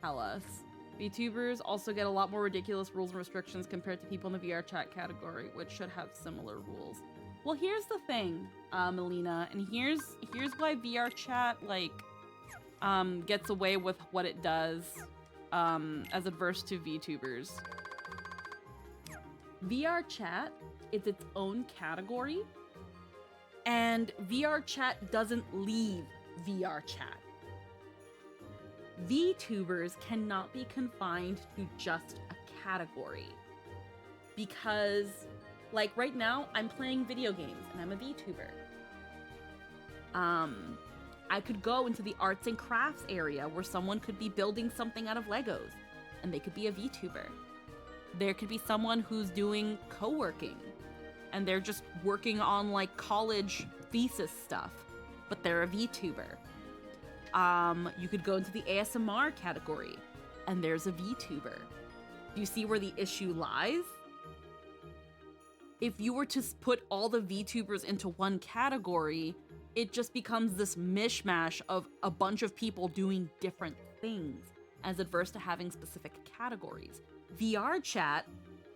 tell us. VTubers also get a lot more ridiculous rules and restrictions compared to people in the VRChat category, which should have similar rules. Well, here's the thing, Melina, and here's why VRChat gets away with what it does, as adverse to VTubers. VRChat is its own category, and VRChat doesn't leave VRChat. VTubers cannot be confined to just a category. Because, like right now, I'm playing video games and I'm a VTuber. I could go into the arts and crafts area where someone could be building something out of Legos and they could be a VTuber. There could be someone who's doing co-working and they're just working on like college thesis stuff, but they're a VTuber. You could go into the ASMR category and there's a VTuber. Do you see where the issue lies? If you were to put all the VTubers into one category, it just becomes this mishmash of a bunch of people doing different things as adverse to having specific categories. VRChat,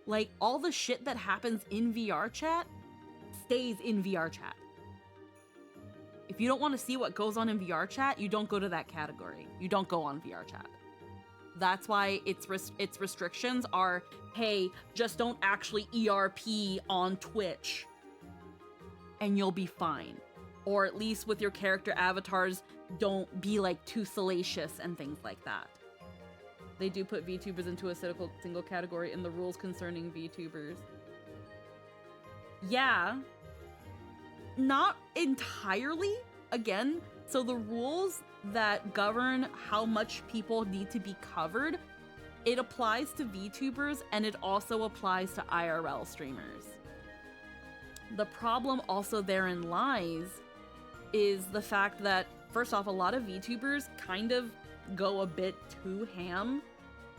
like all the shit that happens in VRChat stays in VRChat. If you don't want to see what goes on in VRChat, you don't go to that category. You don't go on VRChat. That's why its restrictions are, hey, just don't actually ERP on Twitch and you'll be fine. Or at least with your character avatars, don't be like too salacious and things like that. They do put VTubers into a single category in the rules concerning VTubers. Yeah. Not entirely, again. So the rules that govern how much people need to be covered, it applies to VTubers and it also applies to IRL streamers. The problem also therein lies is the fact that, first off, a lot of VTubers kind of go a bit too ham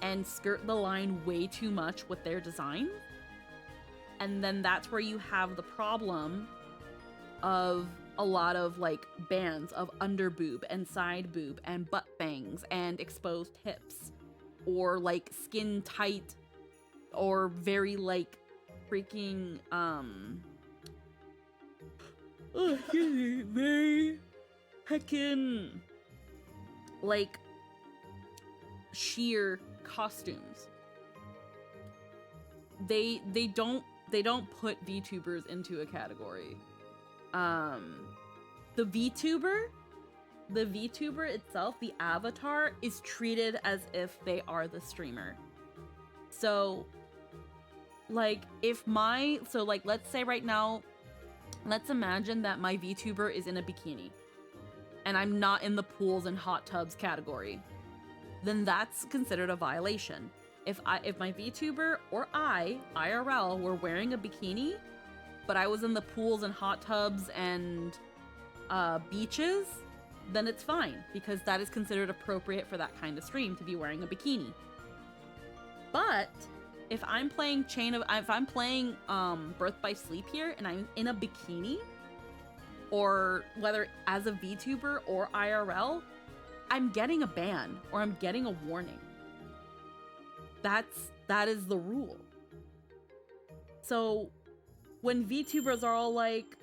and skirt the line way too much with their design. And then that's where you have the problem of a lot of like bans of underboob and side boob and butt bangs and exposed hips, or like skin tight or very freaking very heckin' like sheer costumes. They don't put VTubers into a category. The VTuber itself, the avatar, is treated as if they are the streamer. So let's say right now, let's imagine that my VTuber is in a bikini and I'm not in the pools and hot tubs category. Then that's considered a violation. If my VTuber or IRL, were wearing a bikini, but I was in the pools and hot tubs and beaches, then it's fine, because that is considered appropriate for that kind of stream to be wearing a bikini. But if I'm playing Birth by Sleep here and I'm in a bikini, or whether as a VTuber or IRL, I'm getting a ban or I'm getting a warning. That is the rule. So when VTubers are all like,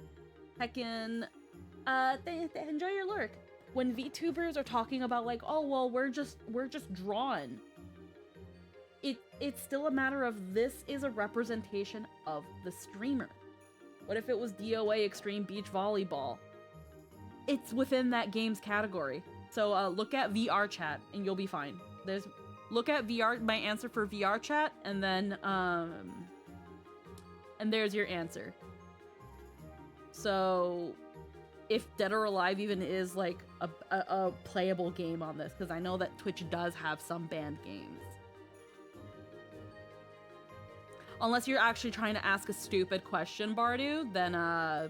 heckin', enjoy your lurk. When VTubers are talking about like, oh well, we're just drawn. It's still a matter of, this is a representation of the streamer. What if it was DOA Extreme Beach Volleyball? It's within that game's category. So look at VRChat and you'll be fine. Look at my answer for VRChat, and then and there's your answer. So if Dead or Alive even is like a playable game on this, because I know that Twitch does have some banned games. Unless you're actually trying to ask a stupid question, Bardu, then no,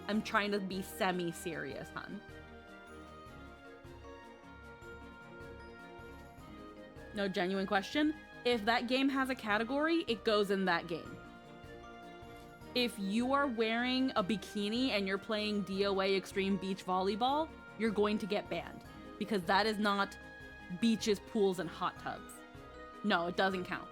I'm trying to be semi-serious, hun. No, genuine question. If that game has a category, it goes in that game. If you are wearing a bikini and you're playing DOA Extreme Beach Volleyball, you're going to get banned. because that is not beaches, pools, and hot tubs. No, it doesn't count.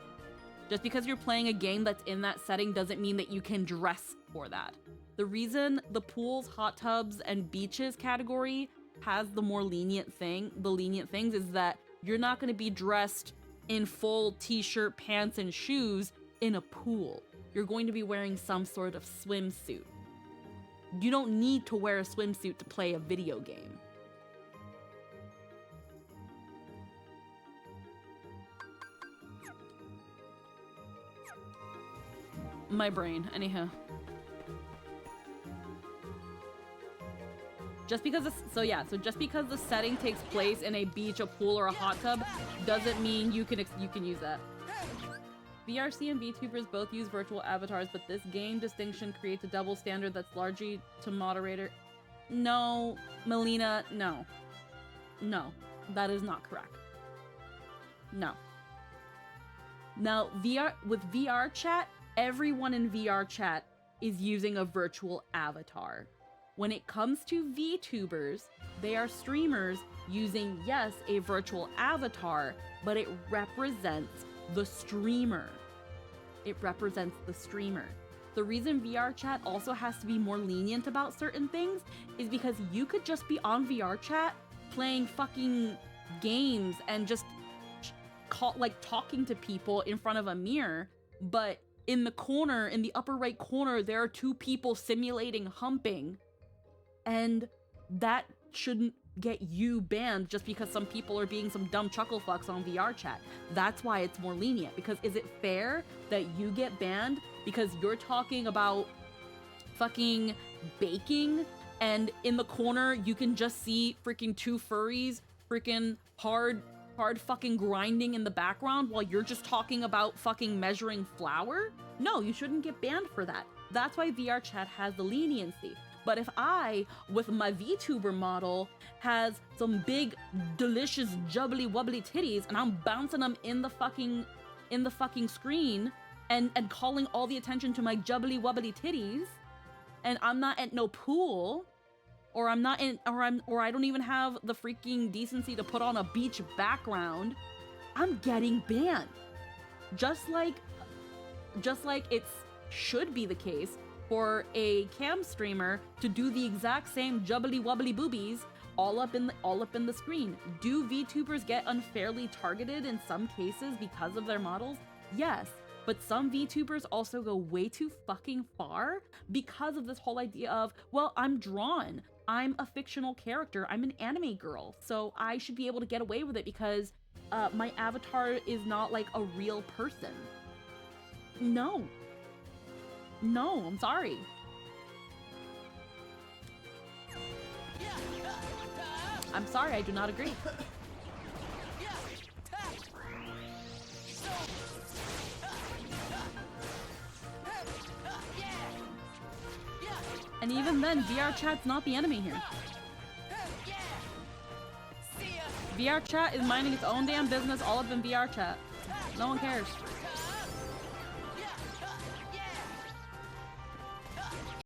Just because you're playing a game that's in that setting doesn't mean that you can dress for that. The reason the pools, hot tubs, and beaches category has the more lenient things is that you're not going to be dressed in full t-shirt, pants, and shoes in a pool. You're going to be wearing some sort of swimsuit. You don't need to wear a swimsuit to play a video game. My brain, anyhow. Just because just because the setting takes place in a beach, a pool, or a hot tub doesn't mean you can use that. VRC and VTubers both use virtual avatars, but this game distinction creates a double standard that's largely to moderator. No, Melina, no. No, that is not correct. No. Now, with VRChat, everyone in VRChat is using a virtual avatar. When it comes to VTubers, they are streamers using, yes, a virtual avatar, but it represents the streamer. It represents the streamer. The reason VRChat also has to be more lenient about certain things is because you could just be on VRChat playing fucking games and just talking to people in front of a mirror, but in the corner, in the upper right corner, there are two people simulating humping, and that shouldn't get you banned just because some people are being some dumb chuckle fucks on VRChat. That's why it's more lenient, because is it fair that you get banned because you're talking about fucking baking and in the corner you can just see freaking two furries freaking hard fucking grinding in the background while you're just talking about fucking measuring flour? No, you shouldn't get banned for that. That's why VRChat has the leniency. But if I, with my VTuber model, has some big, delicious, jubbly wubbly titties and I'm bouncing them in the fucking screen and calling all the attention to my jubbly wubbly titties, and I'm not at no pool, or I don't even have the freaking decency to put on a beach background, I'm getting banned. Just like it should be the case for a cam streamer to do the exact same jubbly wubbly boobies all up in the screen. Do VTubers get unfairly targeted in some cases because of their models? Yes, but some VTubers also go way too fucking far because of this whole idea of, well, I'm drawn. I'm a fictional character. I'm an anime girl, so I should be able to get away with it because my avatar is not like a real person. No, I'm sorry. I'm sorry, I do not agree. And even then, VRChat's not the enemy here. VRChat is minding its own damn business all up in VRChat. No one cares.